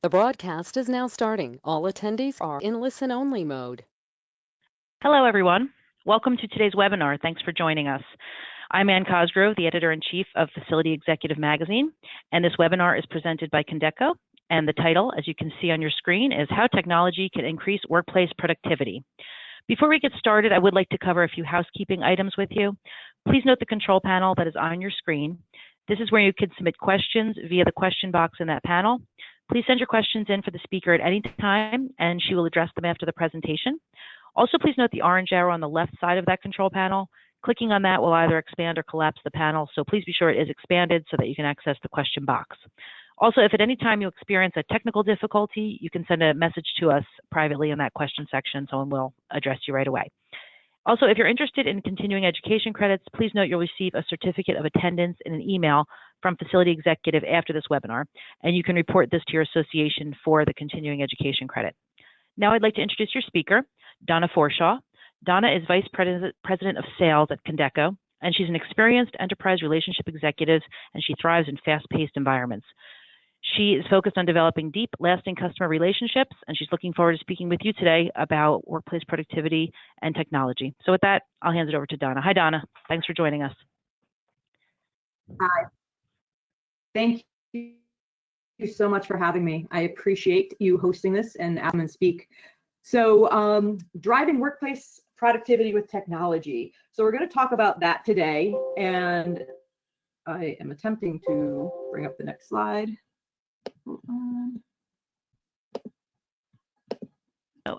The broadcast is now starting. All attendees are in listen-only mode. Hello, everyone. Welcome to today's webinar. Thanks for joining us. I'm Ann Cosgrove, the editor-in-chief of Facility Executive Magazine, and this webinar is presented by Condeco. And the title, as you can see on your screen, is How Technology Can Increase Workplace Productivity. Before we get started, I would like to cover a few housekeeping items with you. Please note the control panel that is on your screen. This is where you can submit questions via the question box in that panel. Please send your questions in for the speaker at any time, and she will address them after the presentation. Also, please note the orange arrow on the left side of that control panel. Clicking on that will either expand or collapse the panel, so please be sure it is expanded so that you can access the question box. Also, if at any time you experience a technical difficulty, you can send a message to us privately in that question section. Someone will address you right away. Also, if you're interested in continuing education credits, please note you'll receive a certificate of attendance in an email from Facility Executive after this webinar, and you can report this to your association for the continuing education credit. Now I'd like to introduce your speaker, Donna Forshaw. Donna is Vice President of Sales at Condeco, and she's an experienced enterprise relationship executive, and she thrives in fast-paced environments. She is focused on developing deep, lasting customer relationships, and she's looking forward to speaking with you today about workplace productivity and technology. So with that, I'll hand it over to Donna. Hi, Donna. Thanks for joining us. Hi. Thank you so much for having me. I appreciate you hosting this and having me speak. So driving workplace productivity with technology. So we're going to talk about that today, and I am attempting to bring up the next slide. Oh,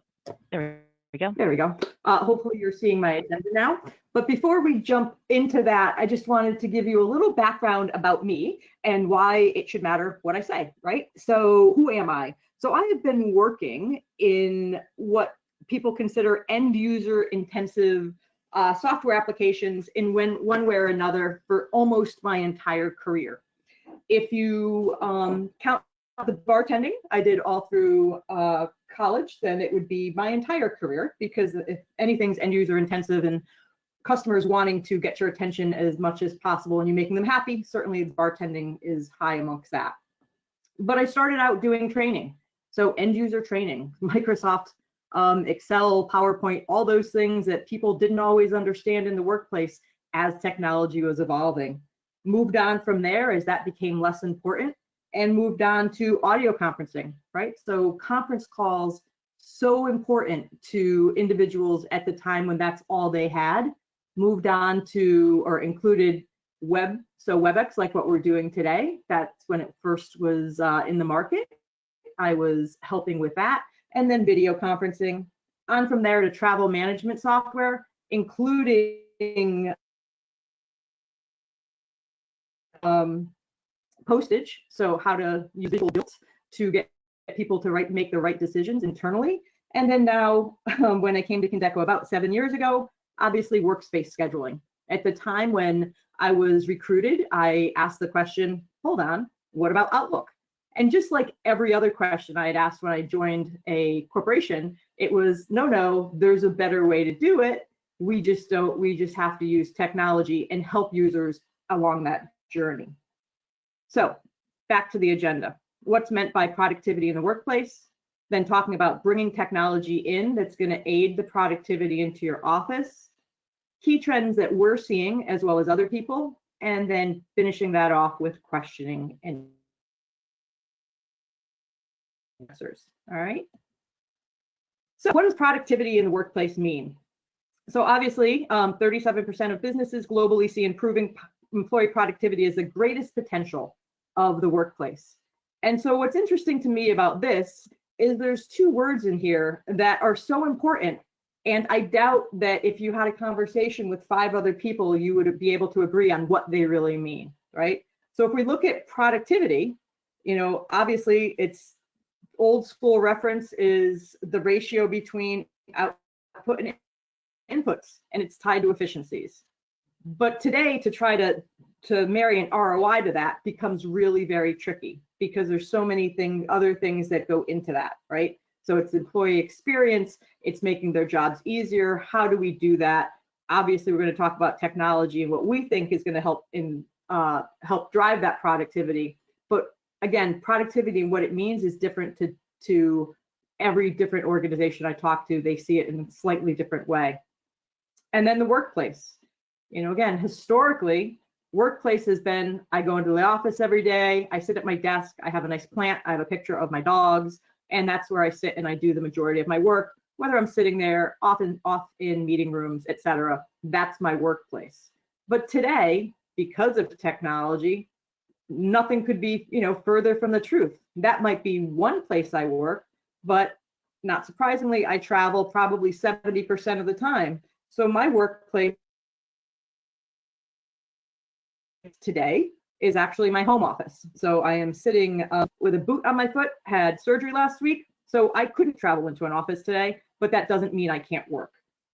there we go. There we go. Hopefully you're seeing my agenda now. But before we jump into that, I just wanted to give you a little background about me and why it should matter what I say, right? So who am I? So I have been working in what people consider end user intensive software applications in one way or another for almost my entire career. If you count the bartending I did all through college, then it would be my entire career, because if anything's end user intensive and customers wanting to get your attention as much as possible and you making them happy, certainly bartending is high amongst that. But I started out doing training. So end user training, Microsoft, Excel, PowerPoint, all those things that people didn't always understand in the workplace as technology was evolving. Moved on from there as that became less important, and moved on to audio conferencing, right? So conference calls, so important to individuals at the time when that's all they had. Moved on to, or included web, so WebEx, like what we're doing today. That's when it first was in the market. I was helping with that, and then video conferencing. On from there to travel management software, including postage, so how to use visual builds to get people to make the right decisions internally. And then now, when I came to Condeco about 7 years ago, obviously workspace scheduling. At the time when I was recruited, I asked the question, hold on, what about Outlook? And just like every other question I had asked when I joined a corporation, it was, no, there's a better way to do it. We just have to use technology and help users along that journey. So back to the agenda. What's meant by productivity in the workplace? Then talking about bringing technology in that's going to aid the productivity into your office. Key trends that we're seeing as well as other people. And then finishing that off with questioning and answers. All right. So what does productivity in the workplace mean? So obviously, 37% of businesses globally see improving employee productivity as the greatest potential of the workplace. And so what's interesting to me about this is there's two words in here that are so important. And I doubt that if you had a conversation with 5 other people, you would be able to agree on what they really mean, right? So if we look at productivity, obviously it's old school reference is the ratio between output and inputs, and it's tied to efficiencies. But today, to try to marry an ROI to that becomes really very tricky, because there's so many other things that go into that, right? So it's employee experience, it's making their jobs easier. How do we do that? Obviously, we're going to talk about technology and what we think is going to help drive that productivity. But again, productivity and what it means is different to every different organization I talk to. They see it in a slightly different way. And then the workplace. Again, historically, workplace has been, I go into the office every day, I sit at my desk, I have a nice plant, I have a picture of my dogs, and that's where I sit and I do the majority of my work, whether I'm sitting there, often off in meeting rooms, etc. That's my workplace. But today, because of technology, nothing could be, further from the truth. That might be one place I work, but not surprisingly, I travel probably 70% of the time. So my workplace today is actually my home office. So I am sitting with a boot on my foot, had surgery last week, so I couldn't travel into an office today, but that doesn't mean I can't work.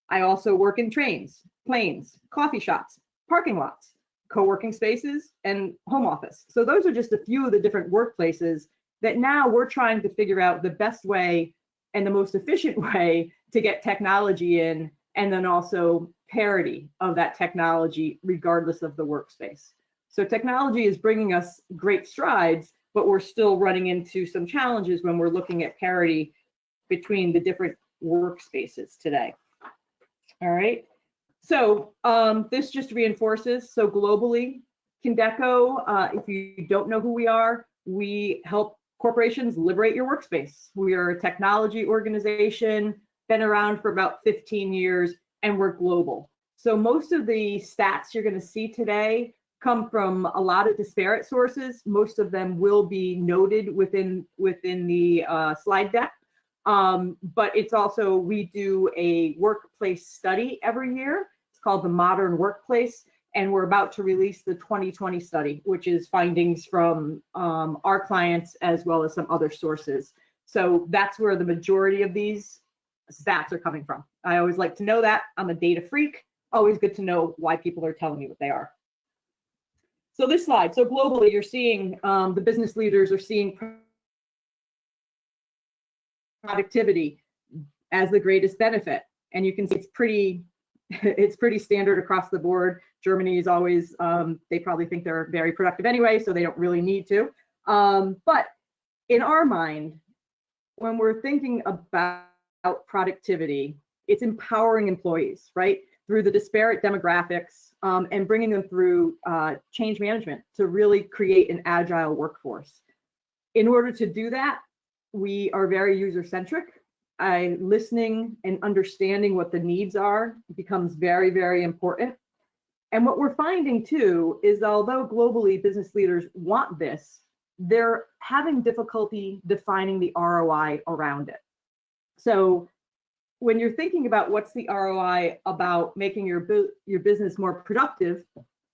I also work in trains, planes, coffee shops, parking lots, co-working spaces, and home office. So those are just a few of the different workplaces that now we're trying to figure out the best way and the most efficient way to get technology in, and then also parity of that technology regardless of the workspace. So technology is bringing us great strides, but we're still running into some challenges when we're looking at parity between the different workspaces today. All right. So this just reinforces, so globally, Kindeco, if you don't know who we are, we help corporations liberate your workspace. We are a technology organization, been around for about 15 years, and we're global. So most of the stats you're going to see today come from a lot of disparate sources. Most of them will be noted within the slide deck. But it's also, we do a workplace study every year. It's called the Modern Workplace, and we're about to release the 2020 study, which is findings from our clients as well as some other sources. So that's where the majority of these stats are coming from. I always like to know that. I'm a data freak. Always good to know why people are telling me what they are. So this slide, so globally, you're seeing the business leaders are seeing productivity as the greatest benefit. And you can see it's pretty standard across the board. Germany is always, they probably think they're very productive anyway, so they don't really need to. But in our mind, when we're thinking about productivity, it's empowering employees, right? Through the disparate demographics and bringing them through change management to really create an agile workforce. In order to do that, we are very user-centric. Listening and understanding what the needs are becomes very, very important. And what we're finding too is, although globally business leaders want this, they're having difficulty defining the ROI around it. So when you're thinking about what's the ROI about making your business more productive,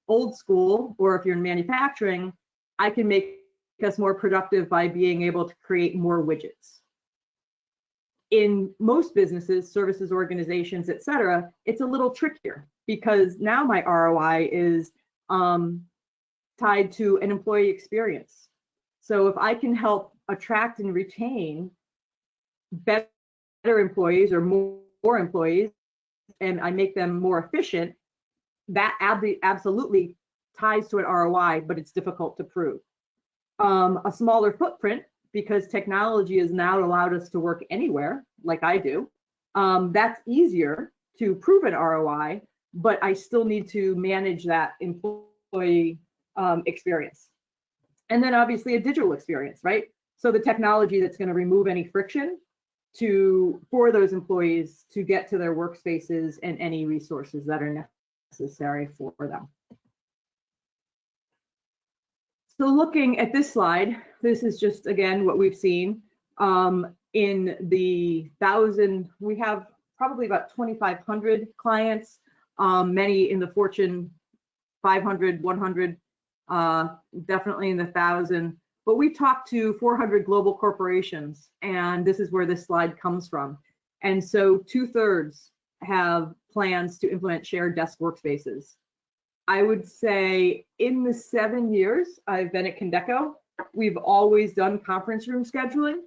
old school, or if you're in manufacturing, I can make us more productive by being able to create more widgets. In most businesses, services organizations, et cetera, it's a little trickier because now my ROI is tied to an employee experience. So if I can help attract and retain better employees or more employees, and I make them more efficient, that absolutely ties to an ROI, but it's difficult to prove. A smaller footprint, because technology has now allowed us to work anywhere, like I do, that's easier to prove an ROI, but I still need to manage that employee experience. And then obviously a digital experience, right? So the technology that's going to remove any friction for those employees to get to their workspaces and any resources that are necessary for them. So looking at this slide, this is just, again, what we've seen. In the 1,000, we have probably about 2,500 clients, many in the Fortune 500, 100, definitely in the 1,000. But we talked to 400 global corporations, and this is where this slide comes from. And so 2/3 have plans to implement shared desk workspaces. I would say in the 7 years I've been at Kindeco, we've always done conference room scheduling,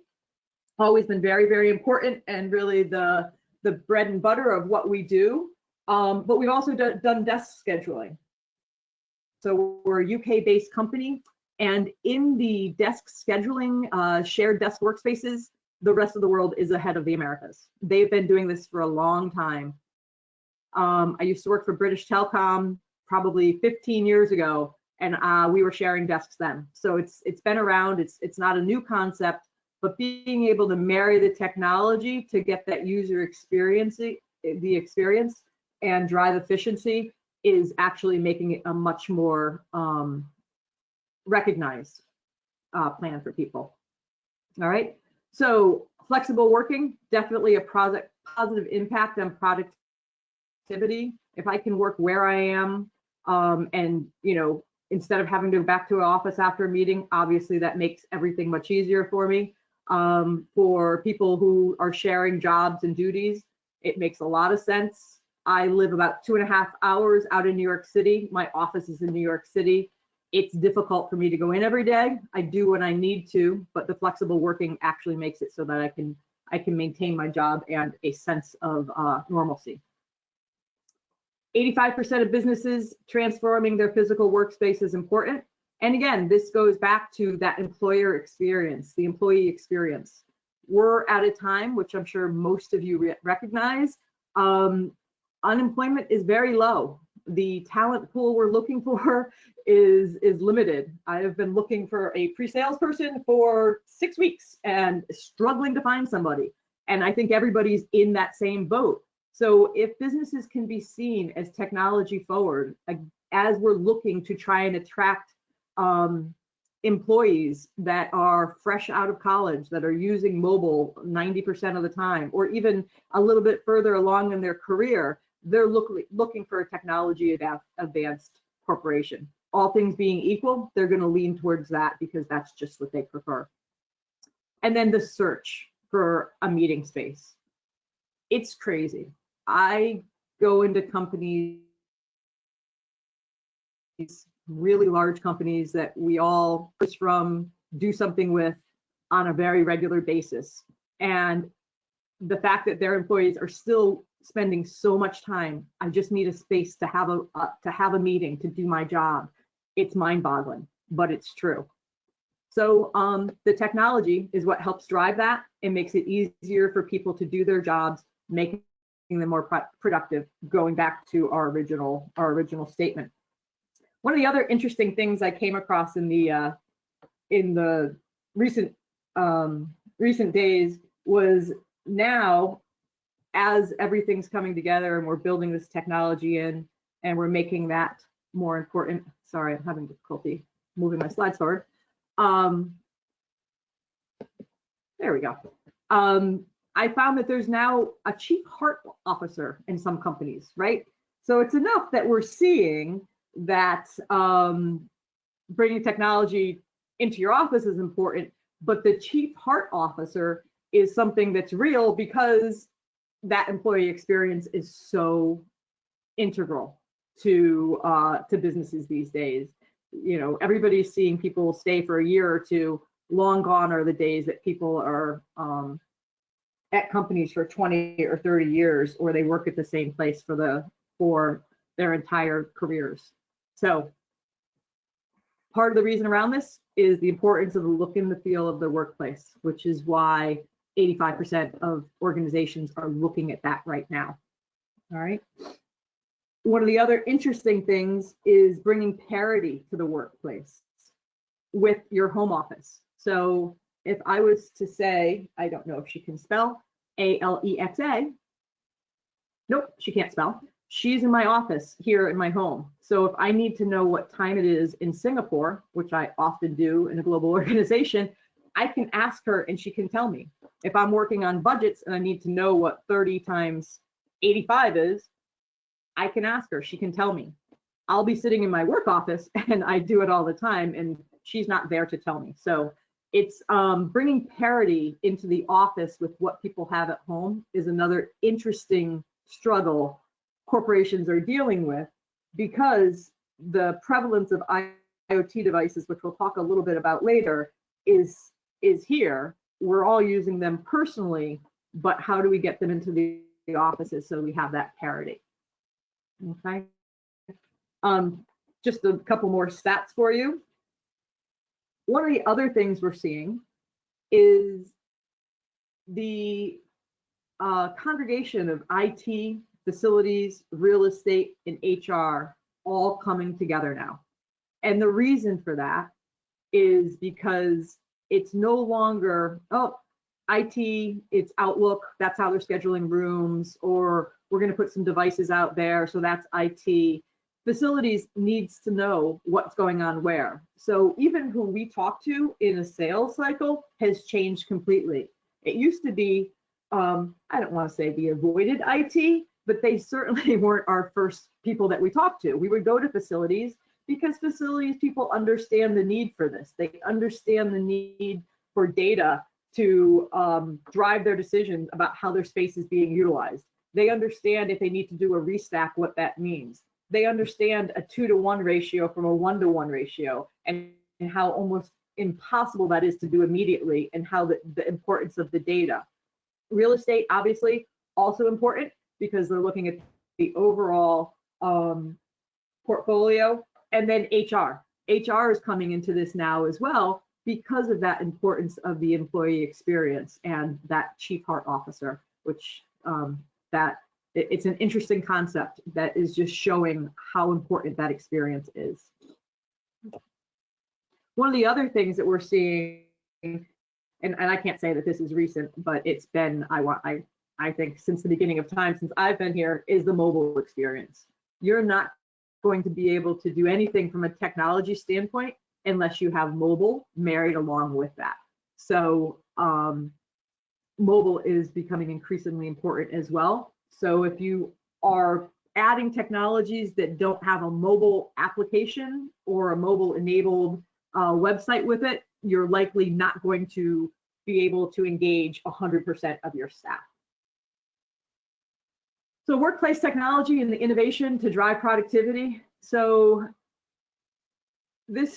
always been very, very important and really the bread and butter of what we do. But we've also done desk scheduling. So we're a UK-based company. And in the desk scheduling, shared desk workspaces, the rest of the world is ahead of the Americas. They've been doing this for a long time. I used to work for British Telecom probably 15 years ago, and we were sharing desks then. So it's been around. It's not a new concept, but being able to marry the technology to get that user experience, the experience, and drive efficiency is actually making it a much more recognized plan for people. All right. So flexible working, definitely a positive impact on productivity. If I can work where I am, and instead of having to go back to an office after a meeting, obviously that makes everything much easier for me. For people who are sharing jobs and duties, it makes a lot of sense. I live about 2.5 hours out in New York City. My office is in New York City. It's difficult for me to go in every day. I do when I need to, but the flexible working actually makes it so that I can maintain my job and a sense of normalcy. 85% of businesses transforming their physical workspace is important. And again, this goes back to that employer experience, the employee experience. We're at a time, which I'm sure most of you recognize, unemployment is very low. The talent pool we're looking for is limited. I have been looking for a pre-sales person for 6 weeks and struggling to find somebody. And I think everybody's in that same boat. So if businesses can be seen as technology forward, as we're looking to try and attract employees that are fresh out of college, that are using mobile 90% of the time, or even a little bit further along in their career, they're looking for a technology advanced corporation. All things being equal, they're going to lean towards that because that's just what they prefer. And then the search for a meeting space. It's crazy. I go into companies, really large companies that we all push from, do something with on a very regular basis. And the fact that their employees are still spending so much time, I just need a space to have a meeting, to do my job. It's mind-boggling, but it's true. So the technology is what helps drive that. It makes it easier for people to do their jobs, making them more productive, going back to our original statement. One of the other interesting things I came across in the recent days was, now as everything's coming together and we're building this technology in and we're making that more important. Sorry, I'm having difficulty moving my slides forward. There we go. I found that there's now a chief heart officer in some companies, right? So it's enough that we're seeing that bringing technology into your office is important, but the chief heart officer is something that's real because that employee experience is so integral to businesses these days. Everybody's seeing people stay for a year or two. Long gone are the days that people are at companies for 20 or 30 years, or they work at the same place for their entire careers. So part of the reason around this is the importance of the look and the feel of the workplace, which is why 85% of organizations are looking at that right now. All right. One of the other interesting things is bringing parity to the workplace with your home office. So if I was to say, I don't know if she can spell, Alexa, nope, she can't spell. She's in my office here in my home. So if I need to know what time it is in Singapore, which I often do in a global organization, I can ask her and she can tell me. If I'm working on budgets and I need to know what 30 times 85 is, I can ask her, she can tell me. I'll be sitting in my work office and I do it all the time and she's not there to tell me. So it's bringing parity into the office with what people have at home is another interesting struggle corporations are dealing with, because the prevalence of IoT devices, which we'll talk a little bit about later, is here. We're all using them personally, but how do we get them into the offices so we have that parity? Okay. Just a couple more stats for you. One of the other things we're seeing is the congregation of IT, facilities, real estate, and HR all coming together now. And the reason for that is because it's no longer, oh, IT, it's Outlook, that's how they're scheduling rooms, or we're going to put some devices out there, so that's IT. Facilities needs to know what's going on where. So even who we talk to in a sales cycle has changed completely. It used to be, I don't want to say we avoided IT, but they certainly weren't our first people that we talked to. We would go to facilities because facilities people understand the need for this. They understand the need for data to drive their decisions about how their space is being utilized. They understand if they need to do a restack, what that means. They understand a 2-to-1 ratio from a 1-to-1 ratio, and how almost impossible that is to do immediately, and how the importance of the data. Real estate, obviously, also important because they're looking at the overall portfolio. And then HR. HR is coming into this now as well because of that importance of the employee experience and that chief heart officer, which it's an interesting concept that is just showing how important that experience is. One of the other things that we're seeing, and I can't say that this is recent, but it's been, I think since the beginning of time, since I've been here, is the mobile experience. You're not going to be able to do anything from a technology standpoint unless you have mobile married along with that. So mobile is becoming increasingly important as well. So if you are adding technologies that don't have a mobile application or a mobile enabled website with it, you're likely not going to be able to engage 100% of your staff. So workplace technology and the innovation to drive productivity. So this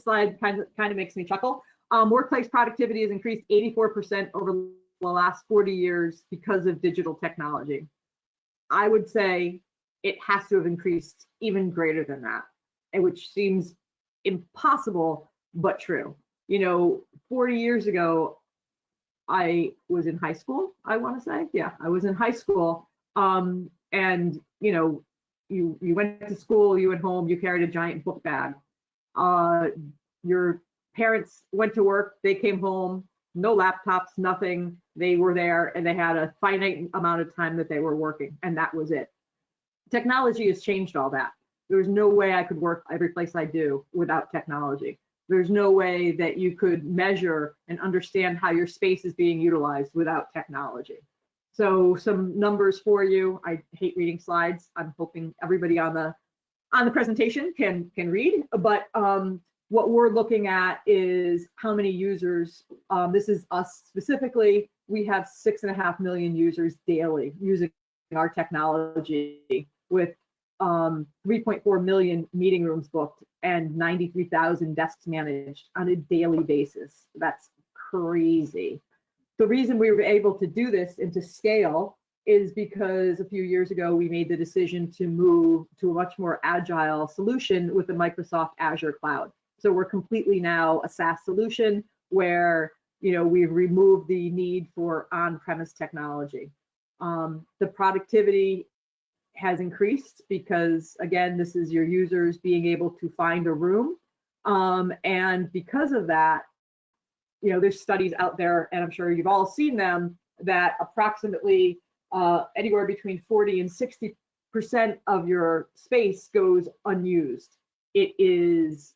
slide kind of makes me chuckle. Workplace productivity has increased 84% over the last 40 years because of digital technology. I would say it has to have increased even greater than that, which seems impossible, but true. 40 years ago, I was in high school, I want to say. Yeah, I was in high school. And you went to school, you went home, you carried a giant book bag. Your parents went to work, they came home, no laptops, nothing. They were there and they had a finite amount of time that they were working, and that was it. Technology has changed all that. There's no way I could work every place I do without technology. There's no way that you could measure and understand how your space is being utilized without technology. So some numbers for you. I hate reading slides. I'm hoping everybody on the presentation can read, but what we're looking at is how many users, this is us specifically, we have 6.5 million users daily using our technology, with 3.4 million meeting rooms booked and 93,000 desks managed on a daily basis. That's crazy. The reason we were able to do this and to scale is because a few years ago, we made the decision to move to a much more agile solution with the Microsoft Azure cloud. So we're completely now a SaaS solution where, we've removed the need for on-premise technology. The productivity has increased because, again, this is your users being able to find a room. And because of that, there's studies out there, and I'm sure you've all seen them, that approximately anywhere between 40 and 60% of your space goes unused. It is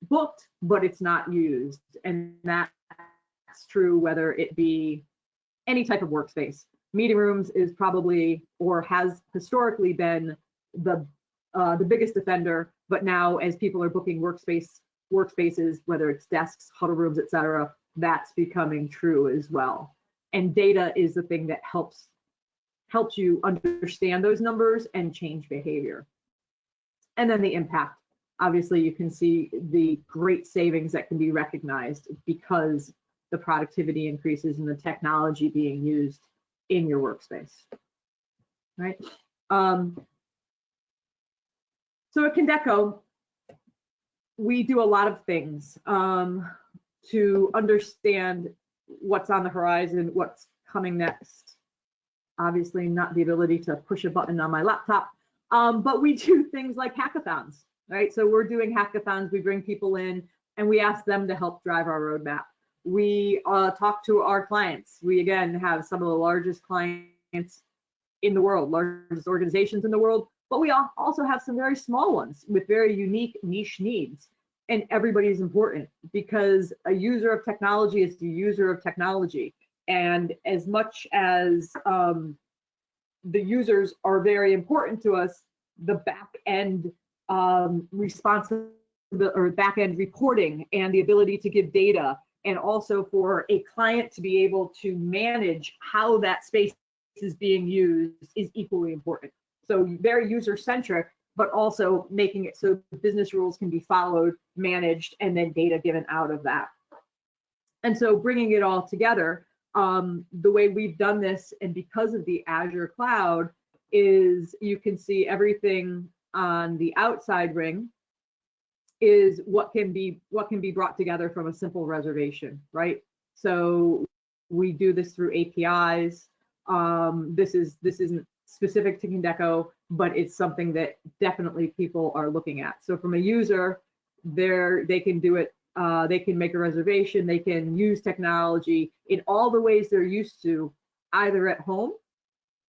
booked, but it's not used. And that's true whether it be any type of workspace. Meeting rooms is probably, or has historically been, the biggest offender, but now as people are booking workspaces, whether it's desks, huddle rooms, etc., that's becoming true as well. And data is the thing that helps you understand those numbers and change behavior. And then the impact. Obviously, you can see the great savings that can be recognized because the productivity increases and the technology being used in your workspace, right? So at Condeco, we do a lot of things to understand what's on the horizon, what's coming next. Obviously not the ability to push a button on my laptop, but we do things like hackathons, right? So we're doing hackathons, we bring people in and we ask them to help drive our roadmap. We talk to our clients. We, again, have some of the largest clients in the world, largest organizations in the world, but we also have some very small ones with very unique niche needs. And everybody's important because a user of technology is the user of technology. And as much as the users are very important to us, the back end responsibility or back end reporting and the ability to give data, and also for a client to be able to manage how that space is being used is equally important. So very user centric, but also making it so business rules can be followed, managed, and then data given out of that. And so bringing it all together, the way we've done this, and because of the Azure cloud, is you can see everything on the outside ring is what can be brought together from a simple reservation, right? So we do this through APIs. This isn't specific to Kindeco, but it's something that definitely people are looking at. So from a user, they can do it. They can make a reservation. They can use technology in all the ways they're used to, either at home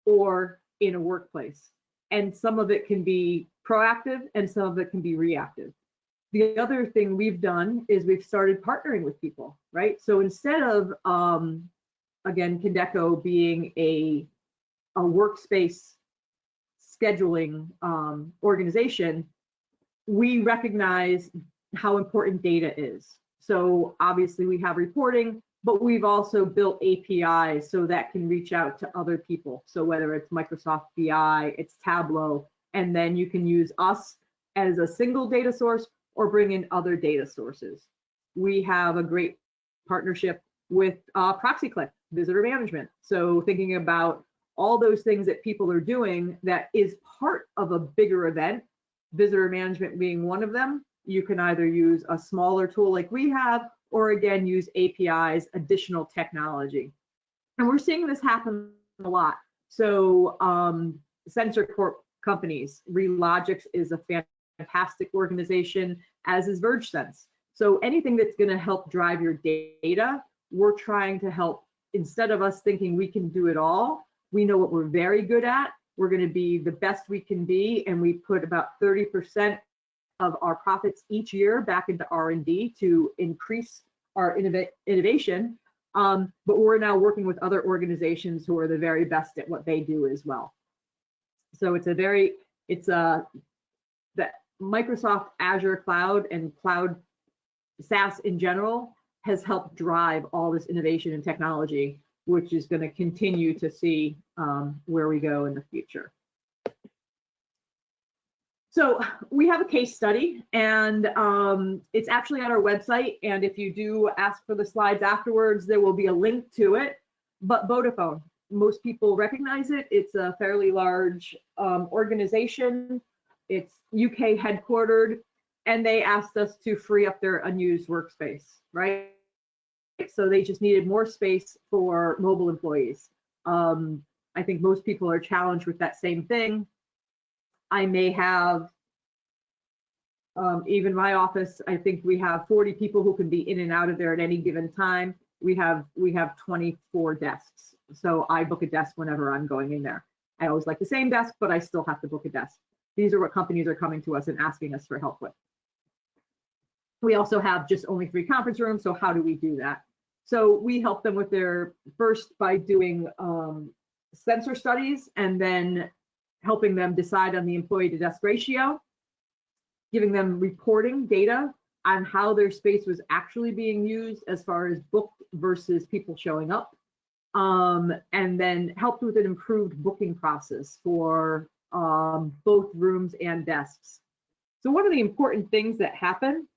or in a workplace. And some of it can be proactive and some of it can be reactive. The other thing we've done is we've started partnering with people, right? So instead of, again, Kindeco being a workspace scheduling organization, we recognize how important data is. So obviously we have reporting, but we've also built APIs so that can reach out to other people. So whether it's Microsoft BI, it's Tableau, and then you can use us as a single data source or bring in other data sources. We have a great partnership with ProxyClick, visitor management. So thinking about all those things that people are doing that is part of a bigger event, visitor management being one of them. You can either use a smaller tool like we have, or again, use APIs, additional technology. And we're seeing this happen a lot. So Sensor Corp companies, Relogix is a fantastic organization, as is VergeSense. So anything that's gonna help drive your data, we're trying to help. Instead of us thinking we can do it all, we know what we're very good at. We're gonna be the best we can be, and we put about 30% of our profits each year back into R&D to increase our innovation. But we're now working with other organizations who are the very best at what they do as well. So the Microsoft Azure cloud and cloud SaaS in general has helped drive all this innovation and technology, which is going to continue to see where we go in the future. So we have a case study, and it's actually on our website. And if you do ask for the slides afterwards, there will be a link to it. But Vodafone, most people recognize it. It's a fairly large organization. It's UK headquartered, and they asked us to free up their unused workspace, right? So they just needed more space for mobile employees. I think most people are challenged with that same thing. I may have, even my office, I think we have 40 people who can be in and out of there at any given time. We have 24 desks. So I book a desk whenever I'm going in there. I always like the same desk, but I still have to book a desk. These are what companies are coming to us and asking us for help with. We also have just only 3 conference rooms. So how do we do that? So we help them with their first by doing sensor studies, and then helping them decide on the employee to desk ratio, giving them reporting data on how their space was actually being used as far as booked versus people showing up, and then helped with an improved booking process for both rooms and desks. So one of the important things that happens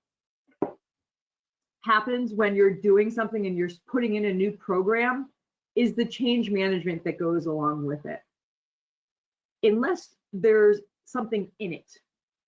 when you're doing something and you're putting in a new program is the change management that goes along with it. Unless there's something in it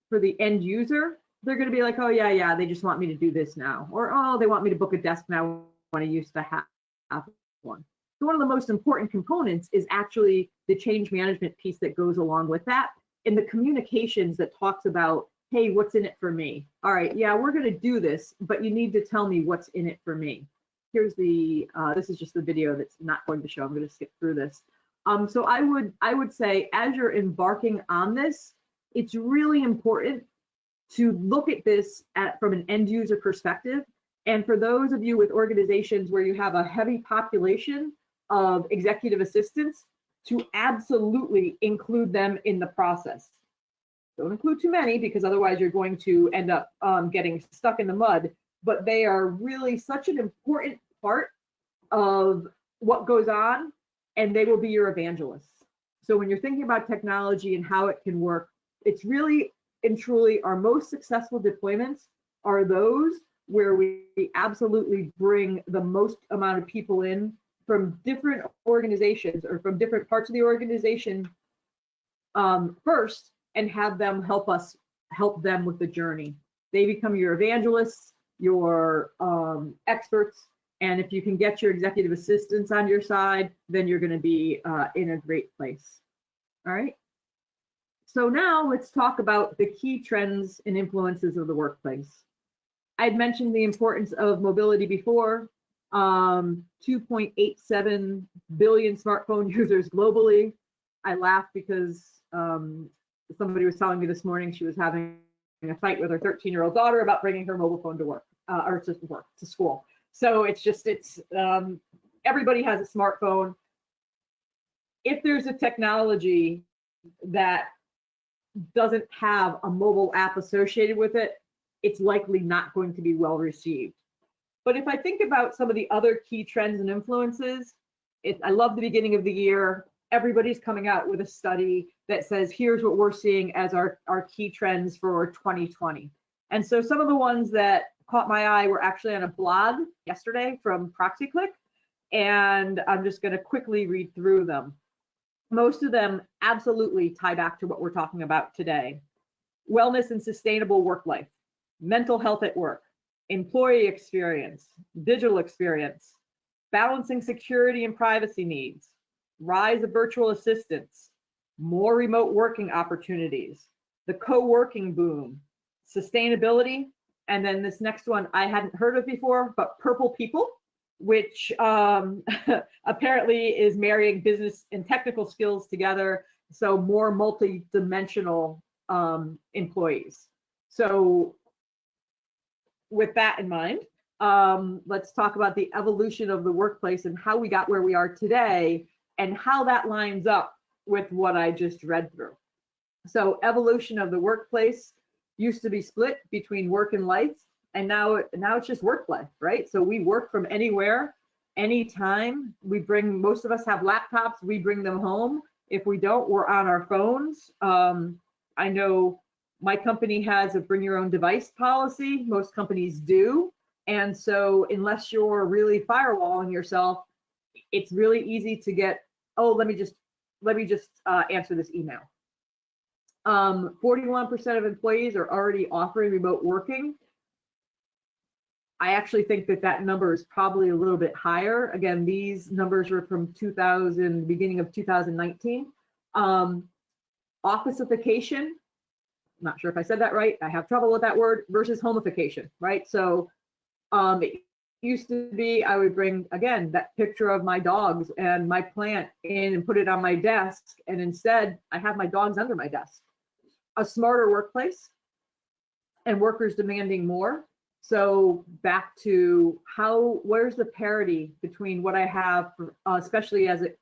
for the end user, they're going to be like, oh yeah, they just want me to do this now, or oh, they want me to book a desk now when I used to have one. So one of the most important components is actually the change management piece that goes along with that, and the communications that talks about, hey, what's in it for me? All right, yeah, we're going to do this, but you need to tell me what's in it for me. Here's the this is just the video that's not going to show. I'm going to skip through this. So I would say, as you're embarking on this, it's really important to look at this from an end user perspective. And for those of you with organizations where you have a heavy population of executive assistants, to absolutely include them in the process. Don't include too many, because otherwise you're going to end up getting stuck in the mud. But they are really such an important part of what goes on, and they will be your evangelists. So when you're thinking about technology and how it can work, it's really and truly our most successful deployments are those where we absolutely bring the most amount of people in from different organizations or from different parts of the organization first, and have them help them with the journey. They become your evangelists, your experts, and if you can get your executive assistants on your side, then you're going to be in a great place. All right. So now let's talk about the key trends and influences of the workplace. I'd mentioned the importance of mobility before. 2.87 billion smartphone users globally. I laugh because somebody was telling me this morning she was having a fight with her 13-year-old daughter about bringing her mobile phone to work or to school. So it's everybody has a smartphone. If there's a technology that doesn't have a mobile app associated with it, it's likely not going to be well received. But if I think about some of the other key trends and influences, I love the beginning of the year. Everybody's coming out with a study that says, here's what we're seeing as our key trends for 2020. And so some of the ones that caught my eye were actually on a blog yesterday from ProxyClick, and I'm just going to quickly read through them. Most of them absolutely tie back to what we're talking about today. Wellness and sustainable work life, mental health at work, employee experience, digital experience, balancing security and privacy needs, rise of virtual assistants, more remote working opportunities, the co-working boom, sustainability, and then this next one I hadn't heard of before, but purple people, which apparently is marrying business and technical skills together, so more multi-dimensional employees. So with that in mind, let's talk about the evolution of the workplace and how we got where we are today and how that lines up with what I just read through. So evolution of the workplace used to be split between work and life, and now it's just work life, right? So we work from anywhere, anytime. Most of us have laptops, we bring them home. If we don't, we're on our phones. I know my company has a bring your own device policy. Most companies do. And so unless you're really firewalling yourself, it's really easy to get, oh, let me just answer this email. 41% of employees are already offering remote working. I actually think that number is probably a little bit higher. Again, these numbers are from beginning of 2019. Officeification, not sure if I said that right. I have trouble with that word, versus homification, right? So it used to be I would bring, again, that picture of my dogs and my plant in and put it on my desk, and instead I have my dogs under my desk. A smarter workplace and workers demanding more. So back to where's the parity between what I have, especially as it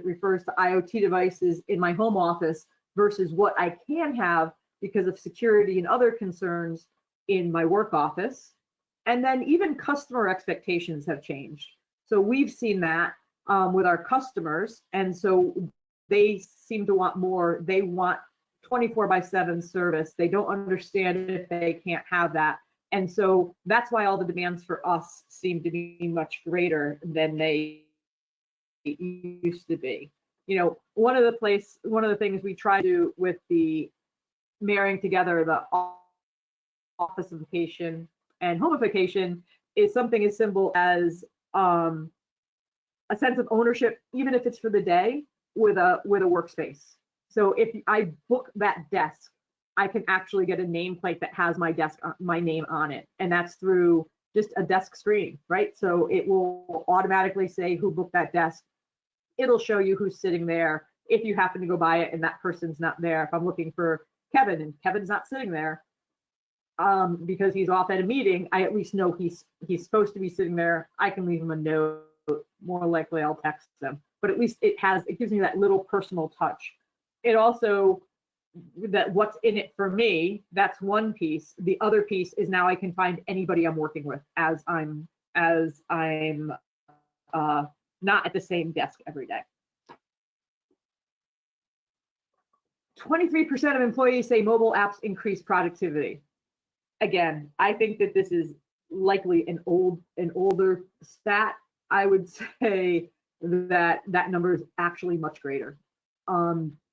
refers to IoT devices in my home office versus what I can have because of security and other concerns in my work office. And then even customer expectations have changed. So we've seen that with our customers. And so they seem to want more. They want 24/7 service. They don't understand if they can't have that. And so that's why all the demands for us seem to be much greater than they used to be. You know, one of the things we try to do with the marrying together the officeification and homeification is something as simple as a sense of ownership, even if it's for the day, with a workspace. So if I book that desk, I can actually get a nameplate that has my desk, my name on it, and that's through just a desk screen, right? So it will automatically say who booked that desk. It'll show you who's sitting there if you happen to go by it and that person's not there. If I'm looking for Kevin and Kevin's not sitting there because he's off at a meeting, I at least know he's supposed to be sitting there. I can leave him a note. More likely I'll text them, but at least it gives me that little personal touch. It also, that what's in it for me, that's one piece. The other piece is now I can find anybody I'm working with as I'm not at the same desk every day. 23% of employees say mobile apps increase productivity. Again, I think that this is likely an older stat. I would say that that number is actually much greater.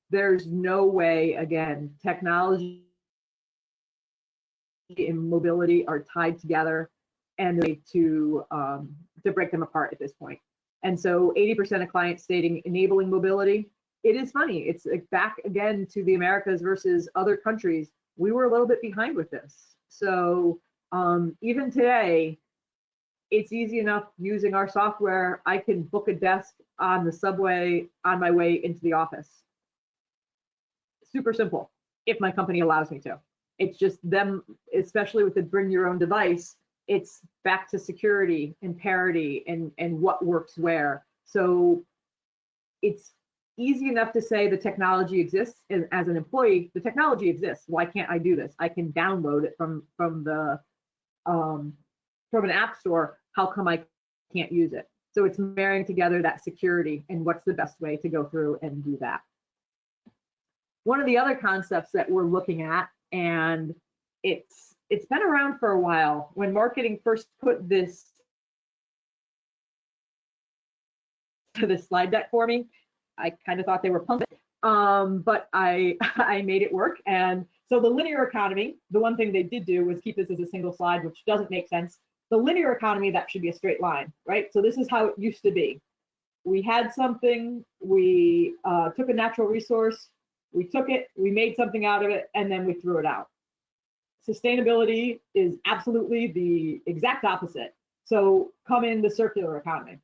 There's no way, again, technology and mobility are tied together and to break them apart at this point. And so 80% of clients stating enabling mobility. It is funny, it's back again to the Americas versus other countries. We were a little bit behind with this. So even today, it's easy enough using our software. I can book a desk on the subway on my way into the office. Super simple, if my company allows me to. It's just them, especially with the bring your own device, it's back to security and parity and what works where. So it's easy enough to say the technology exists, and as an employee, the technology exists. Why can't I do this? I can download it from an app store. How come I can't use it? So it's marrying together that security and what's the best way to go through and do that. One of the other concepts that we're looking at, and it's been around for a while. When marketing first put this to the slide deck for me, I kind of thought they were pumping, but I made it work. And so the linear economy, the one thing they did do was keep this as a single slide, which doesn't make sense. The linear economy, that should be a straight line, right? So this is how it used to be. We had something, we took a natural resource, we took it, we made something out of it, and then we threw it out. Sustainability is absolutely the exact opposite. So come in the circular economy,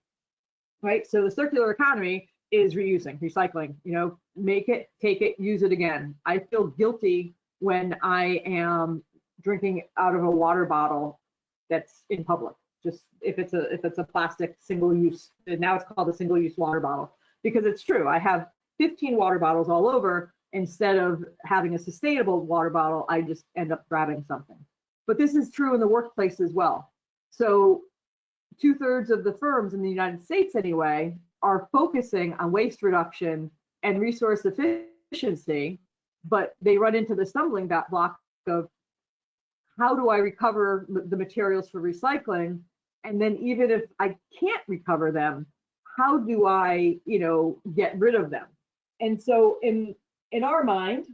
right? So the circular economy is reusing, recycling, make it, take it, use it again. I feel guilty when I am drinking out of a water bottle that's in public. Just if it's a plastic single use, now it's called a single use water bottle, because it's true. I have 15 water bottles all over. Instead of having a sustainable water bottle, I just end up grabbing something. But this is true in the workplace as well. So 2/3 of the firms in the United States anyway are focusing on waste reduction and resource efficiency, but they run into the stumbling block of how do I recover the materials for recycling? And then even if I can't recover them, how do I, get rid of them? And so in our mind,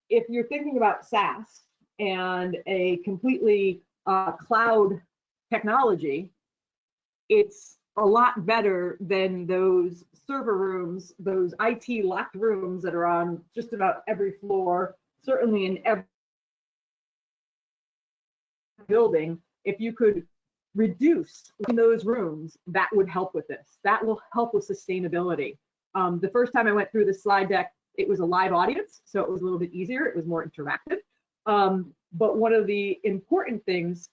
if you're thinking about SaaS and a completely cloud technology, it's a lot better than those server rooms, those IT locked rooms that are on just about every floor, certainly in every building. If you could reduce in those rooms, that would help with this. That will help with sustainability. The first time I went through the slide deck, it was a live audience, so it was a little bit easier. It was more interactive. But one of the important things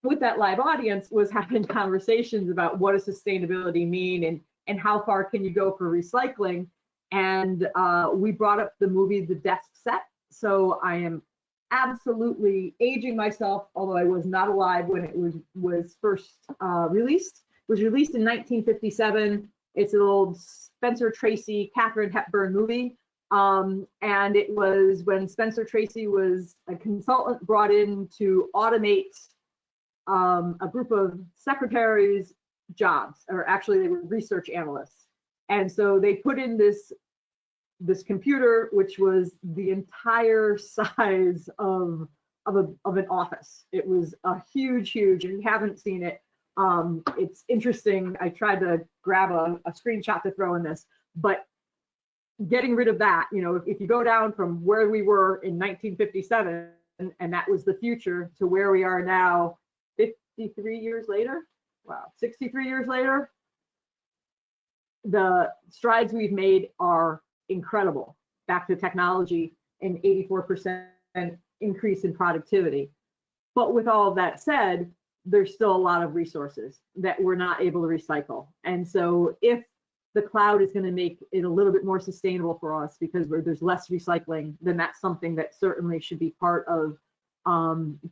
with that live audience was having conversations about what does sustainability mean and how far can you go for recycling. And we brought up the movie The Desk Set. So I am absolutely aging myself, although I was not alive when it was first released. It was released in 1957. It's an old Spencer Tracy, Katharine Hepburn movie. And it was when Spencer Tracy was a consultant brought in to automate a group of secretaries' jobs, or actually they were research analysts. And so they put in this computer, which was the entire size of of an office. It was a huge, and you haven't seen it. It's interesting. I tried to grab a screenshot to throw in this, but getting rid of that, you know, if you go down from where we were in 1957, and that was the future, to where we are now, 53 years later, wow, 63 years later, the strides we've made are incredible. Back to technology, an 84% increase in productivity. But with all of that said, there's still a lot of resources that we're not able to recycle. And so if the cloud is going to make it a little bit more sustainable for us because there's less recycling, then that's something that certainly should be part of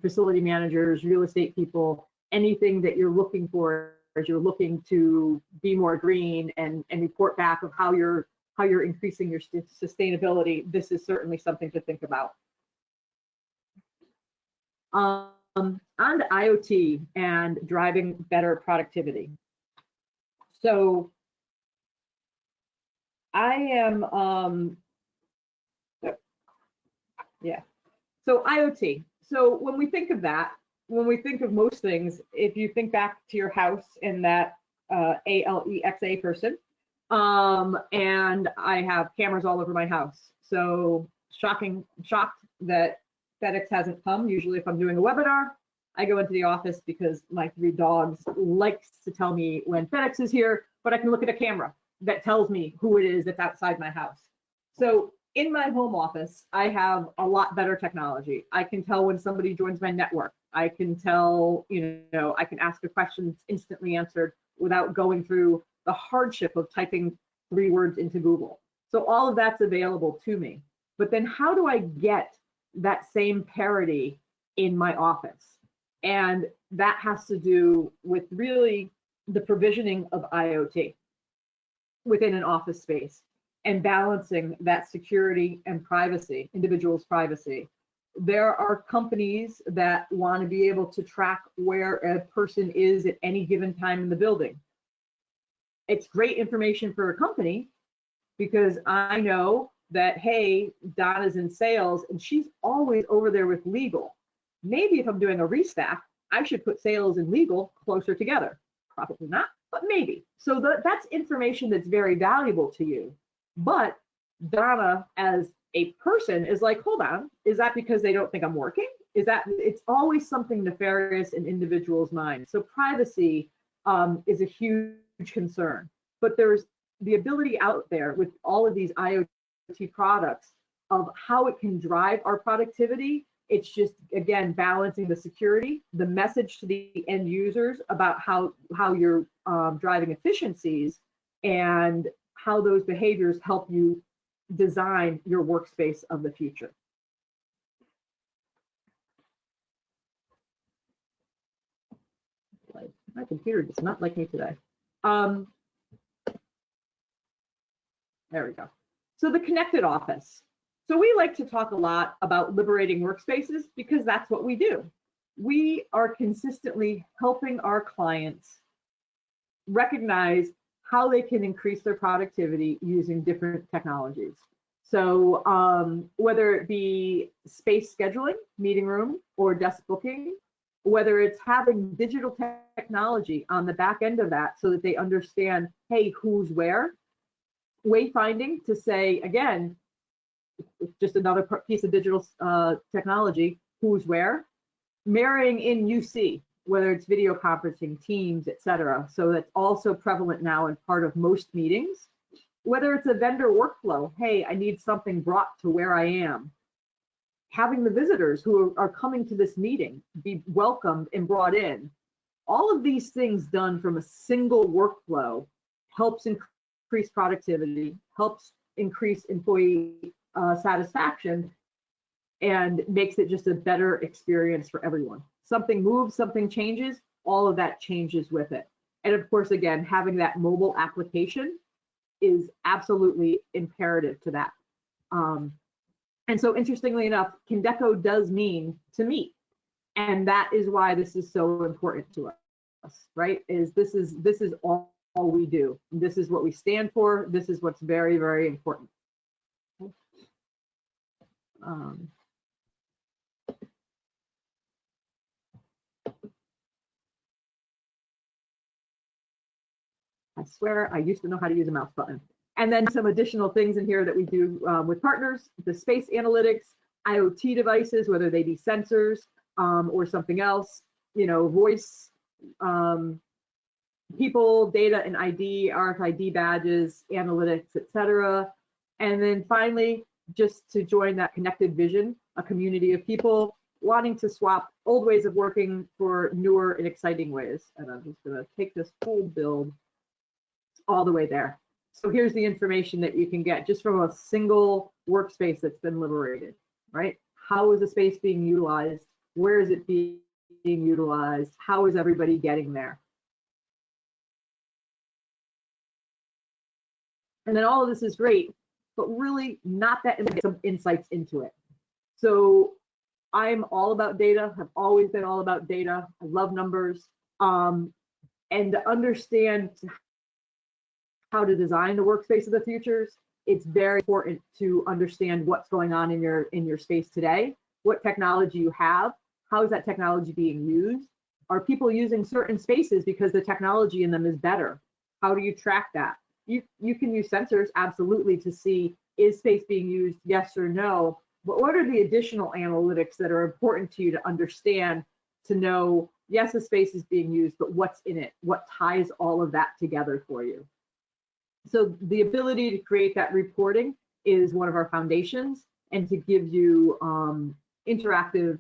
facility managers, real estate people, anything that you're looking for as you're looking to be more green and report back of how you're increasing your sustainability. This is certainly something to think about. On to IoT and driving better productivity. So I am, so IoT. So when we think of that, when we think of most things, if you think back to your house and that ALEXA person, and I have cameras all over my house. So shocked that FedEx hasn't come. Usually if I'm doing a webinar, I go into the office because my 3 dogs likes to tell me when FedEx is here, but I can look at a camera that tells me who it is that's outside my house. So in my home office, I have a lot better technology. I can tell when somebody joins my network. I can tell, you know, I can ask a question that's instantly answered without going through the hardship of typing 3 words into Google. So all of that's available to me. But then how do I get that same parity in my office? And that has to do with really the provisioning of IoT within an office space and balancing that security and privacy, individuals' privacy. There are companies that want to be able to track where a person is at any given time in the building. It's great information for a company because I know that, hey, Donna's in sales and she's always over there with legal. Maybe if I'm doing a restack, I should put sales and legal closer together. Probably not, but maybe. So that's information that's very valuable to you. But Donna, as a person, is like, hold on, is that because they don't think I'm working? Is that, it's always something nefarious in individuals' minds. So privacy is a huge concern. But there's the ability out there with all of these IoT products of how it can drive our productivity. It's just, again, balancing the security, the message to the end users about how you're driving efficiencies and how those behaviors help you design your workspace of the future. My computer does not like me today. There we go. So the connected office. So we like to talk a lot about liberating workspaces because that's what we do. We are consistently helping our clients recognize how they can increase their productivity using different technologies. So whether it be space scheduling, meeting room, or desk booking, whether it's having digital technology on the back end of that so that they understand, hey, who's where, wayfinding to say, again, just another piece of digital technology, who's where, marrying in UC, whether it's video conferencing, Teams, etc. So that's also prevalent now and part of most meetings. Whether it's a vendor workflow, hey, I need something brought to where I am. Having the visitors who are coming to this meeting be welcomed and brought in. All of these things done from a single workflow helps increase productivity, helps increase employee satisfaction, and makes it just a better experience for everyone. Something moves, something changes, all of that changes with it. And of course, again, having that mobile application is absolutely imperative to that. And so interestingly enough, Kindeco does mean to meet. And that is why this is so important to us, right? This is all we do. This is what we stand for. This is what's very, very important. I swear I used to know how to use a mouse button. And then some additional things in here that we do with partners, the space analytics, IoT devices, whether they be sensors or something else, voice, people, data and ID, RFID badges, analytics, etc. And then finally, just to join that connected vision, a community of people wanting to swap old ways of working for newer and exciting ways. And I'm just going to take this whole build all the way there. So here's the information that you can get just from a single workspace that's been liberated, right? How is the space being utilized? Where is it being utilized? How is everybody getting there? And then all of this is great, but really not that some insights into it. So I'm all about data. I've always been all about data. I love numbers. And to understand how to design the workspace of the futures, it's very important to understand what's going on in your space today, what technology you have, how is that technology being used? Are people using certain spaces because the technology in them is better? How do you track that? You can use sensors, absolutely, to see, is space being used, yes or no, but what are the additional analytics that are important to you to understand, to know, yes, a space is being used, but what's in it? What ties all of that together for you? So the ability to create that reporting is one of our foundations, and to give you interactive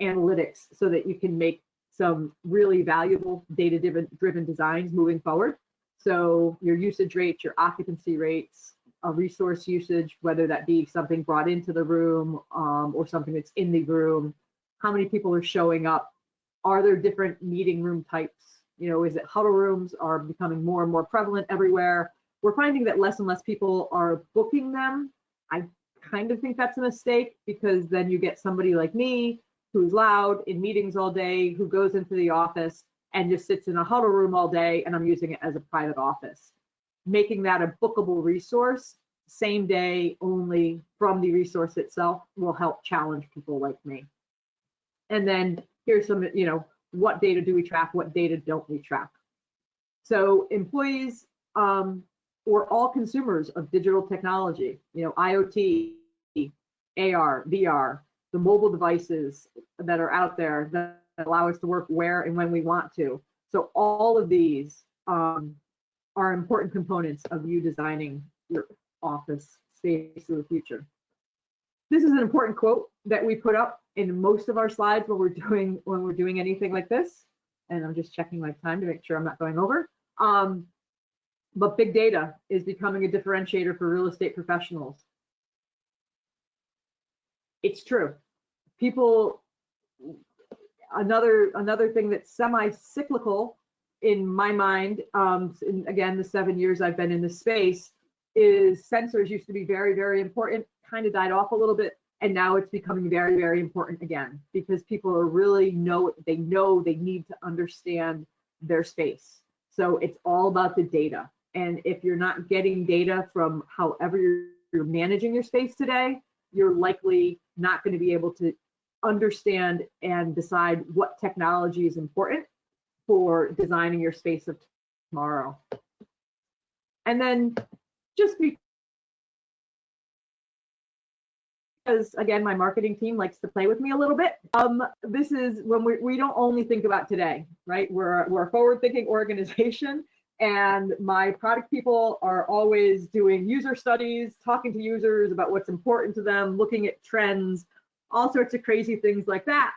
analytics so that you can make some really valuable data-driven designs moving forward. So your usage rates, your occupancy rates, resource usage, whether that be something brought into the room or something that's in the room, how many people are showing up, are there different meeting room types, is it huddle rooms are becoming more and more prevalent everywhere. We're finding that less and less people are booking them. I kind of think that's a mistake, because then you get somebody like me who's loud in meetings all day, who goes into the office and just sits in a huddle room all day, and I'm using it as a private office. Making that a bookable resource, same day only from the resource itself, will help challenge people like me. And then here's some, what data do we track? What data don't we track? So employees or all consumers of digital technology, IoT, AR, VR, the mobile devices that are out there that allow us to work where and when we want to. So all of these are important components of you designing your office space of the future. This is an important quote that we put up in most of our slides when we're doing anything like this. And I'm just checking my time to make sure I'm not going over. But big data is becoming a differentiator for real estate professionals. It's true. People, another thing that's semi-cyclical in my mind, and again, the 7 years I've been in this space, is sensors used to be very, very important, kind of died off a little bit, and now it's becoming very, very important again, because people are really they need to understand their space. So it's all about the data. And if you're not getting data from however you're managing your space today, you're likely not going to be able to understand and decide what technology is important for designing your space of tomorrow. And then just because, again, my marketing team likes to play with me a little bit, this is when we don't only think about today, right? We're a forward-thinking organization, and my product people are always doing user studies, talking to users about what's important to them, looking at trends, all sorts of crazy things like that.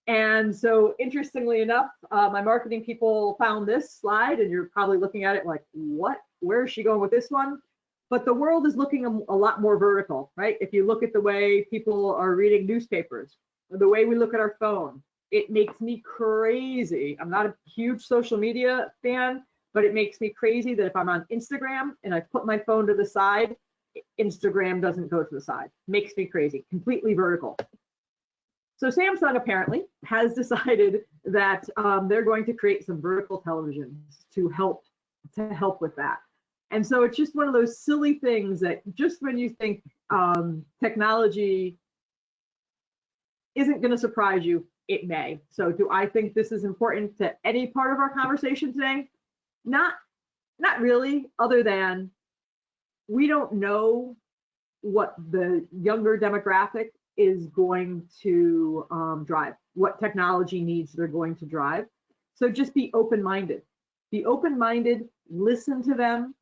And so, interestingly enough, my marketing people found this slide, and you're probably looking at it like, what? Where is she going with this one? But the world is looking a lot more vertical, right? If you look at the way people are reading newspapers, or the way we look at our phone, it makes me crazy. I'm not a huge social media fan, but it makes me crazy that if I'm on Instagram and I put my phone to the side, Instagram doesn't go to the side. Makes me crazy, completely vertical. So Samsung apparently has decided that they're going to create some vertical televisions to help with that. And so it's just one of those silly things that just when you think technology isn't going to surprise you, it may. So do I think this is important to any part of our conversation today? Not Not really, other than we don't know what the younger demographic is going to drive, what technology needs they're going to drive. So just be open-minded. Be open-minded, listen to them,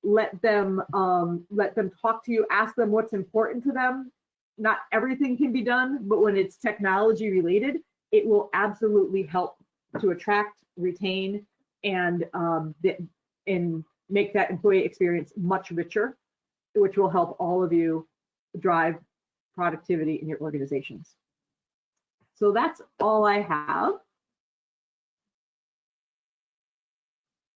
let them talk to you, ask them what's important to them. Not everything can be done, but when it's technology related, it will absolutely help to attract, retain, and make that employee experience much richer, which will help all of you drive productivity in your organizations. So that's all I have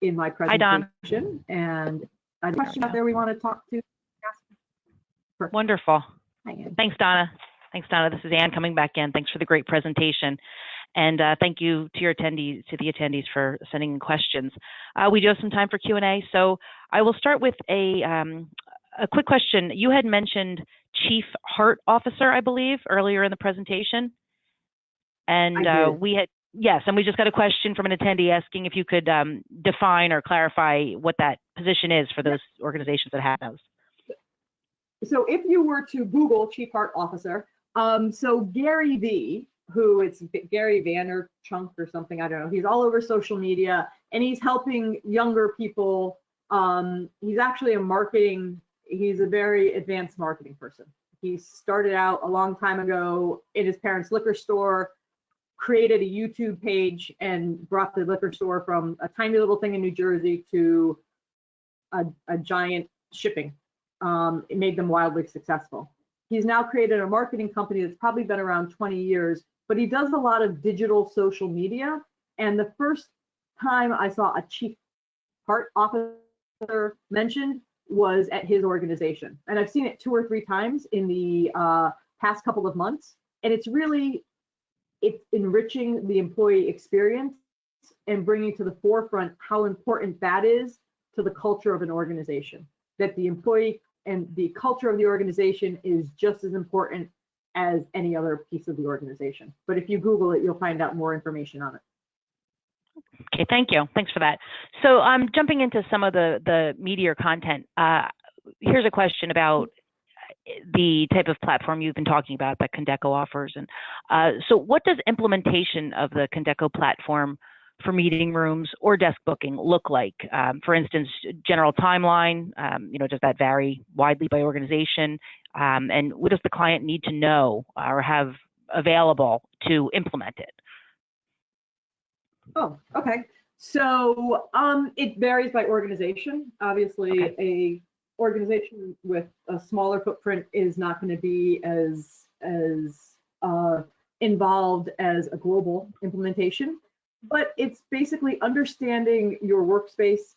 in my presentation. Hi, Don. And a question out there we want to talk to? Perfect. Wonderful. Hi, Ann. Thanks, Donna. Thanks, Donna. This is Ann coming back in. Thanks for the great presentation. And thank you to the attendees for sending in questions. We do have some time for Q&A, so I will start with a quick question. You had mentioned Chief Heart Officer, I believe, earlier in the presentation. And yes, and we just got a question from an attendee asking if you could define or clarify what that position is for those organizations that have those. So if you were to Google Chief Heart Officer, so Gary V, who it's Gary Vaynerchuk or something, I don't know, he's all over social media and he's helping younger people. He's actually he's a very advanced marketing person. He started out a long time ago in his parents' liquor store, created a YouTube page and brought the liquor store from a tiny little thing in New Jersey to a giant shipping. It made them wildly successful. He's now created a marketing company that's probably been around 20 years, but he does a lot of digital social media. And the first time I saw a Chief Heart Officer mentioned was at his organization. And I've seen it 2 or 3 times in the past couple of months. And it's enriching the employee experience and bringing to the forefront how important that is to the culture of an organization. That the employee and the culture of the organization is just as important as any other piece of the organization. But if you Google it, you'll find out more information on it. Okay, thank you. Thanks for that. So I'm jumping into some of the media content. Here's a question about the type of platform you've been talking about that Condeco offers. And so what does implementation of the Condeco platform for meeting rooms or desk booking look like? For instance, general timeline, does that vary widely by organization? And what does the client need to know or have available to implement it? Oh, okay. So it varies by organization. Obviously, Okay. a organization with a smaller footprint is not going to be as involved as a global implementation. But it's basically understanding your workspace,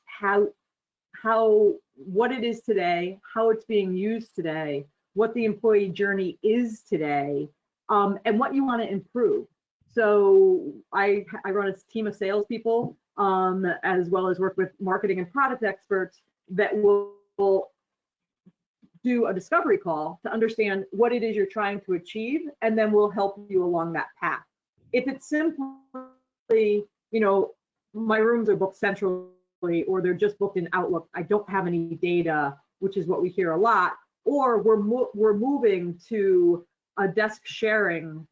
what it is today, how it's being used today, what the employee journey is today, and what you want to improve. So I run a team of salespeople, as well as work with marketing and product experts that will do a discovery call to understand what it is you're trying to achieve, and then we'll help you along that path. If it's simply, my rooms are booked centrally, or they're just booked in Outlook, I don't have any data, which is what we hear a lot, or we're moving to a desk sharing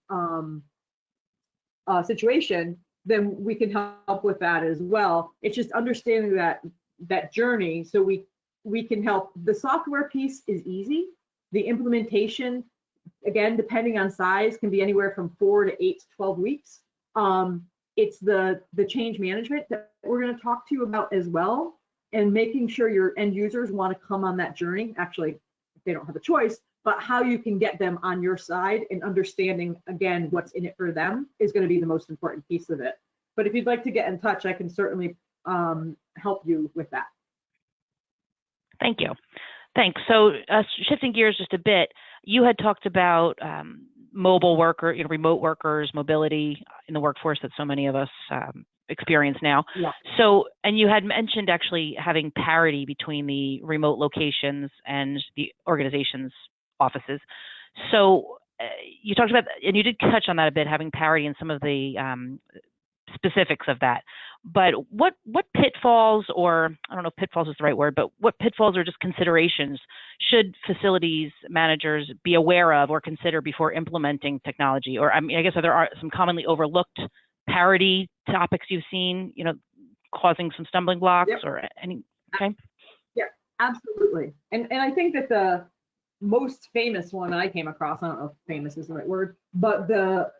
situation, then we can help with that as well. It's just understanding that journey so we can help. The software piece is easy. The implementation, again, depending on size, can be anywhere from 4 to 8 to 12 weeks. It's the change management that we're going to talk to you about as well, and making sure your end users want to come on that journey. Actually, if they don't have a choice, but how you can get them on your side and understanding, again, what's in it for them is going to be the most important piece of it. But if you'd like to get in touch, I can certainly help you with that. Thank you. Thanks. So shifting gears just a bit, you had talked about mobile worker, remote workers, mobility in the workforce that so many of us experience now. Yeah. So, and you had mentioned actually having parity between the remote locations and the organization's offices. So you talked about, and you did touch on that a bit, having parity in some of the specifics of that. But what pitfalls, or I don't know if pitfalls is the right word, but what pitfalls or just considerations should facilities managers be aware of or consider before implementing technology? Or I mean, I guess there are some commonly overlooked parity topics you've seen, causing some stumbling blocks. Yep. Or any? Okay. Yeah, absolutely. And I think that the most famous one I came across, I don't know if famous is the right word, but the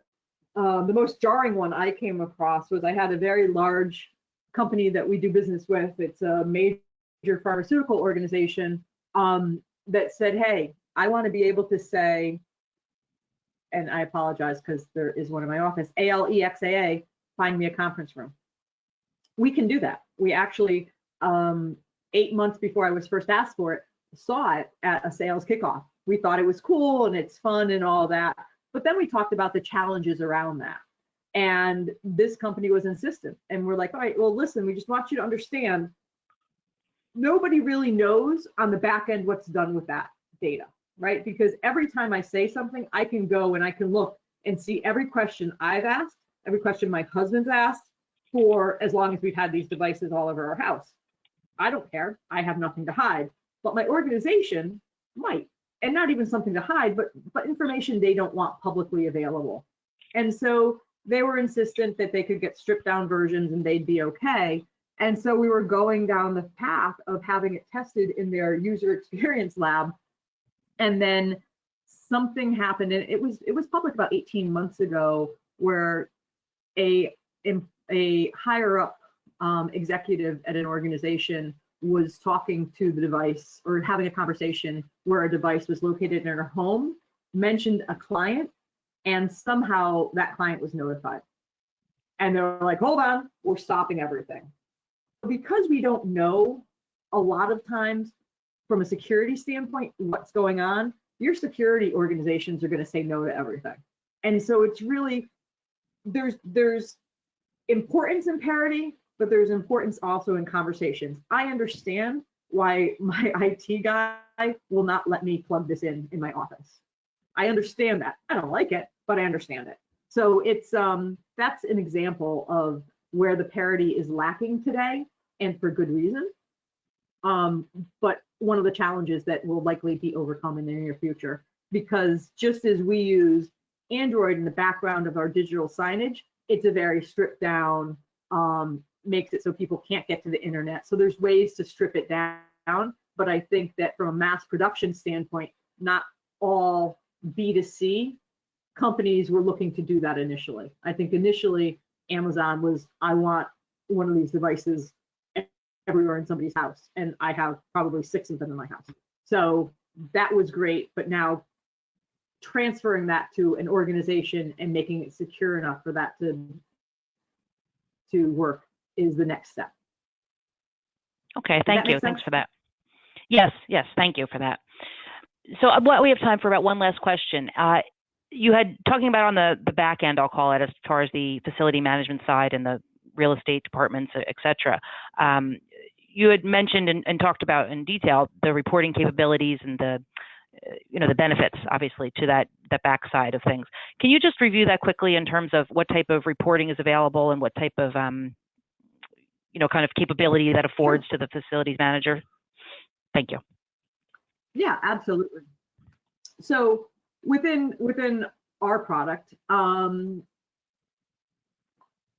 most jarring one I came across was I had a very large company that we do business with. It's a major pharmaceutical organization that said, hey, I want to be able to say, and I apologize because there is one in my office, ALEXAA, find me a conference room. We can do that. We actually, 8 months before I was first asked for it, saw it at a sales kickoff. We thought it was cool and it's fun and all that. But then we talked about the challenges around that. And this company was insistent. And we're like, all right, well, listen, we just want you to understand, nobody really knows on the back end what's done with that data, right? Because every time I say something, I can go and I can look and see every question I've asked, every question my husband's asked for as long as we've had these devices all over our house. I don't care. I have nothing to hide. But my organization might. And not even something to hide, but information they don't want publicly available. And so they were insistent that they could get stripped down versions and they'd be okay. And so we were going down the path of having it tested in their user experience lab. And then something happened, and it was public about 18 months ago, where a higher up executive at an organization was talking to the device or having a conversation where a device was located in her home, mentioned a client, and somehow that client was notified. And they were like, hold on, we're stopping everything. Because we don't know a lot of times from a security standpoint what's going on, your security organizations are going to say no to everything. And so it's really, there's importance in parity, but there's importance also in conversations. I understand why my IT guy will not let me plug this in my office. I understand that. I don't like it, but I understand it. So it's that's an example of where the parity is lacking today, and for good reason. But one of the challenges that will likely be overcome in the near future, because just as we use Android in the background of our digital signage, it's a very stripped down, makes it so people can't get to the internet. So there's ways to strip it down. But I think that from a mass production standpoint, not all B2C companies were looking to do that initially. I think initially Amazon was, I want one of these devices everywhere in somebody's house. And I have probably 6 of them in my house. So that was great. But now transferring that to an organization and making it secure enough for that to work is the next step. Okay, thank you. Thanks for that. Yes, thank you for that. So we have time for about one last question. You had talking about on the back end, I'll call it, as far as the facility management side and the real estate departments, et cetera. You had mentioned and talked about in detail the reporting capabilities and the benefits, obviously, to that backside of things. Can you just review that quickly in terms of what type of reporting is available and what type of kind of capability that affords to the facilities manager? Thank you. Yeah, absolutely. So within our product,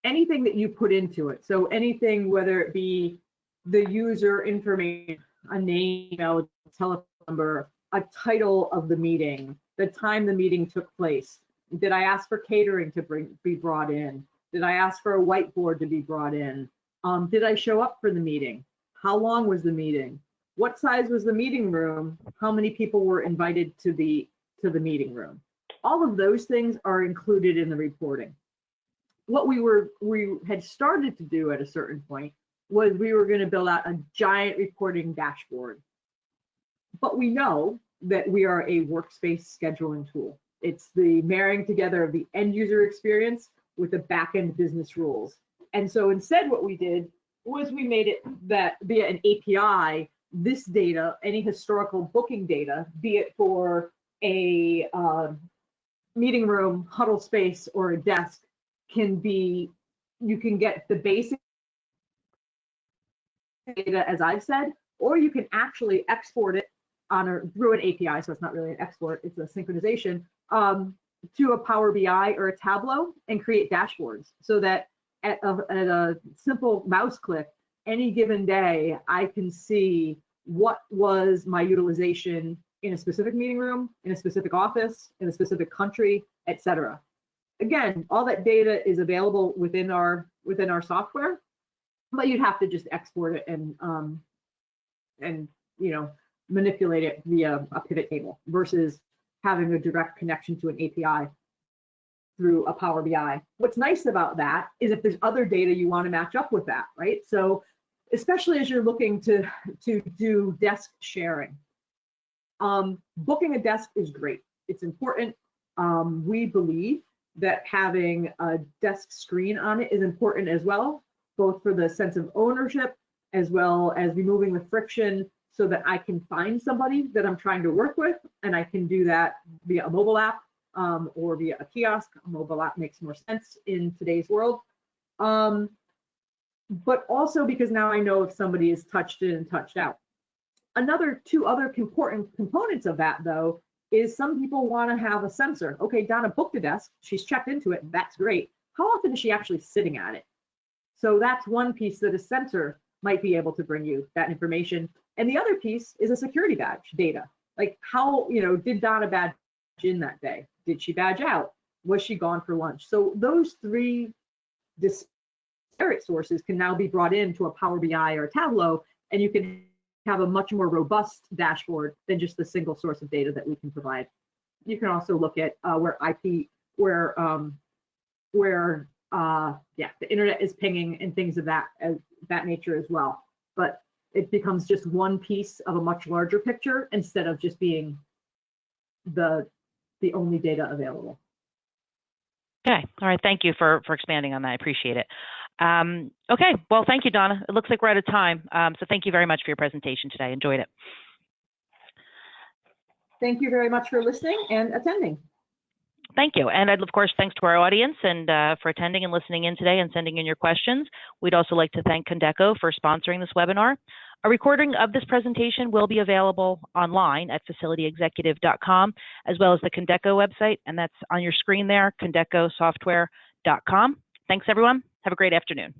anything that you put into it, so anything, whether it be the user information, a name, email, telephone number, a title of the meeting, the time the meeting took place, did I ask for catering to be brought in? Did I ask for a whiteboard to be brought in? Did I show up for the meeting? How long was the meeting? What size was the meeting room? How many people were invited to the meeting room? All of those things are included in the reporting. What we had started to do at a certain point was we were going to build out a giant reporting dashboard. But we know that we are a workspace scheduling tool. It's the marrying together of the end user experience with the back-end business rules. And so instead what we did was we made it that via an API, this data, any historical booking data, be it for a meeting room, huddle space, or a desk, can be you can get the basic data, as I've said, or you can actually export it through an API. So it's not really an export, it's a synchronization to a Power BI or a Tableau and create dashboards so that at a simple mouse click, any given day, I can see what was my utilization in a specific meeting room, in a specific office, in a specific country, etc. Again, all that data is available within our software, but you'd have to just export it and manipulate it via a pivot table versus having a direct connection to an API through a Power BI. What's nice about that is if there's other data you want to match up with that, right? So especially as you're looking to do desk sharing, booking a desk is great. It's important. We believe that having a desk screen on it is important as well, both for the sense of ownership as well as removing the friction so that I can find somebody that I'm trying to work with, and I can do that via a mobile app or via a kiosk. A mobile app makes more sense in today's world. But also because now I know if somebody is touched in and touched out. Two other important components of that, though, is some people want to have a sensor. Okay, Donna booked a desk, she's checked into it, that's great. How often is she actually sitting at it? So that's one piece that a sensor might be able to bring you that information. And the other piece is a security badge data. Like how, did Donna badge in that day? Did she badge out? Was she gone for lunch? So those three disparate sources can now be brought into a Power BI or a Tableau, and you can have a much more robust dashboard than just the single source of data that we can provide. You can also look at where the internet is pinging and things of that nature as well. But it becomes just one piece of a much larger picture instead of just being the only data available. Okay, all right, thank you for expanding on that, I appreciate it. Okay, well, thank you, Donna. It looks like we're out of time, so thank you very much for your presentation today, I enjoyed it. Thank you very much for listening and attending. Thank you, and of course, thanks to our audience and for attending and listening in today and sending in your questions. We'd also like to thank Condeco for sponsoring this webinar. A recording of this presentation will be available online at facilityexecutive.com, as well as the Condeco website, and that's on your screen there, condecosoftware.com. Thanks, everyone. Have a great afternoon.